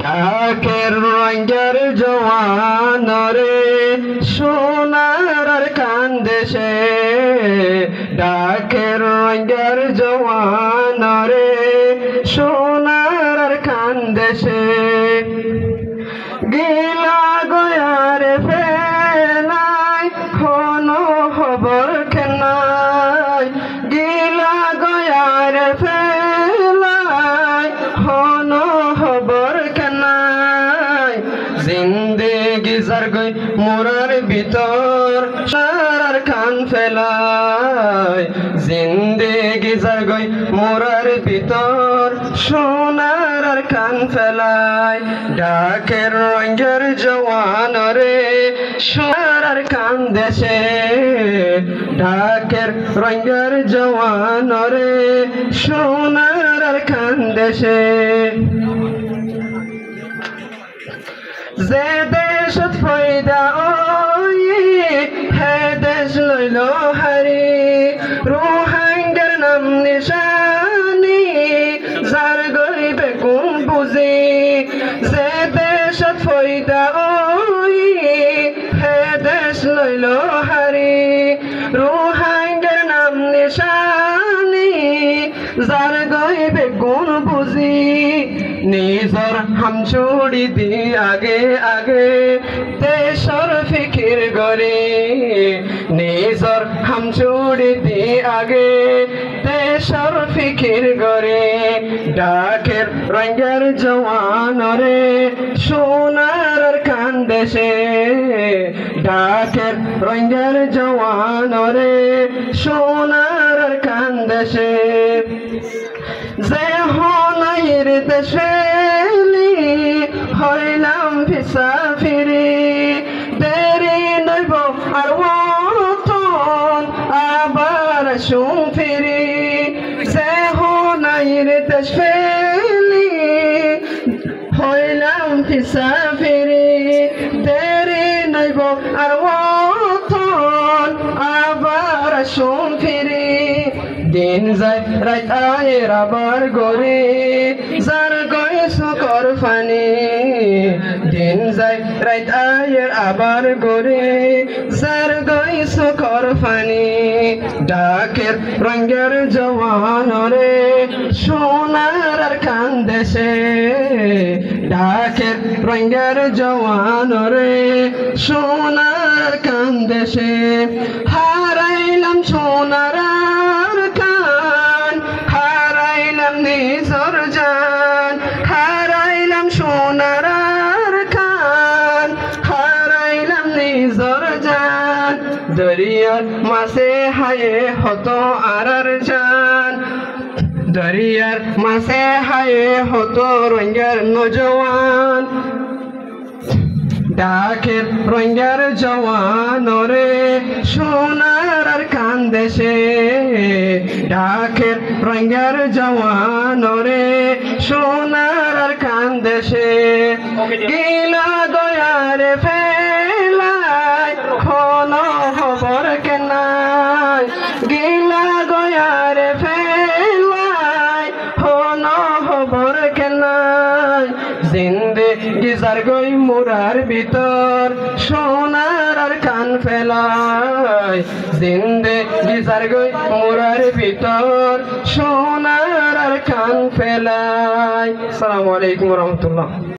ডাকের রঙের জওয়ান রে সোনার আর কান্দেশে ডাকের রঙের জওয়ান রে সোনার আর কান্দেশে গিলা গয়ার ফেলাই কোনো খবর কেনাই গিলা গয়ার ফেলাই কোনো খবর কেনাই জিন্দেগি যার গই মোরার ভিতর সারার কান ফেলাই জিন্দেগি যার গই মোরার ভিতর সোনার আর কান ফেলাই ডাকের রঙের জওয়ান রে সোনার আর কান দেশে ডাকের রঙের জওয়ান রে সোনার আর কান দেশে যে দেশত ফয়দা ওই হে দেশ লইল হারি রোহিঙ্গার নাম নিশানি যার গরিবে কোন বুঝি যে দেশত ফয়দা ওই হে দেশ লইল হারি রোহিঙ্গার নাম নিশানি যার গরিবে কোন বুঝি নিজর হামছুড়ি দি আগে আগে দেশর ফিকির গরে নিজর হামছুড়ি দি আগে দেশর ফিকির গরে ডাকের রঙের জওয়ান রে সোনার আর কান্দেশে ডাকের রঙের জওয়ান রে সোনার আর কান্দেশে যে হনাইর দেশেলি হইলাম ফিসাফিরি দেরি নইব আর ওতন আবার শুন ফিরি যে হনাইর দেশেলি হইলাম ফিসাফিরি দেরি নইব আর ওতন আবার শুন ফিরি দিন যায় রাত আয়ের আবার গরে যার গয়েস কর ফানি দিন যায় রাত আয়ের আবার গরে যার গয়েস কর ফানি ডাকের রঙের জওয়ান রে সোনার আর কান্দেশে ডাকের রঙের জওয়ান রে সোনার কান্দেশে হারাইলাম সোনার নিজর জান হারাইলাম সোনার খান হারাইলাম নিজর জান দরিয়ার মাসে হায়ে হত আর জান দরিয়ার মাসে হায়ে হত রঙের নজওয়ান ডাকের রঙের জওয়ান রে সোনার আর কান্দেশে ডাকের রঙের জওয়ান রে সোনার আর কান্দেশে গিলা গয়ার ফেলাই কোনো খবর কেনাই গিলা গয়ার ফেলাই কোনো খবর কেনাই জিন্দেগি যার গই মোরার ভিতর সোনার আর কান ফেলাই জিন্দেগি যার গই মোরার ভিতর সোনার আর কান ফেলাই। আসসালামু আলাইকুম ওয়া রাহমাতুল্লাহ।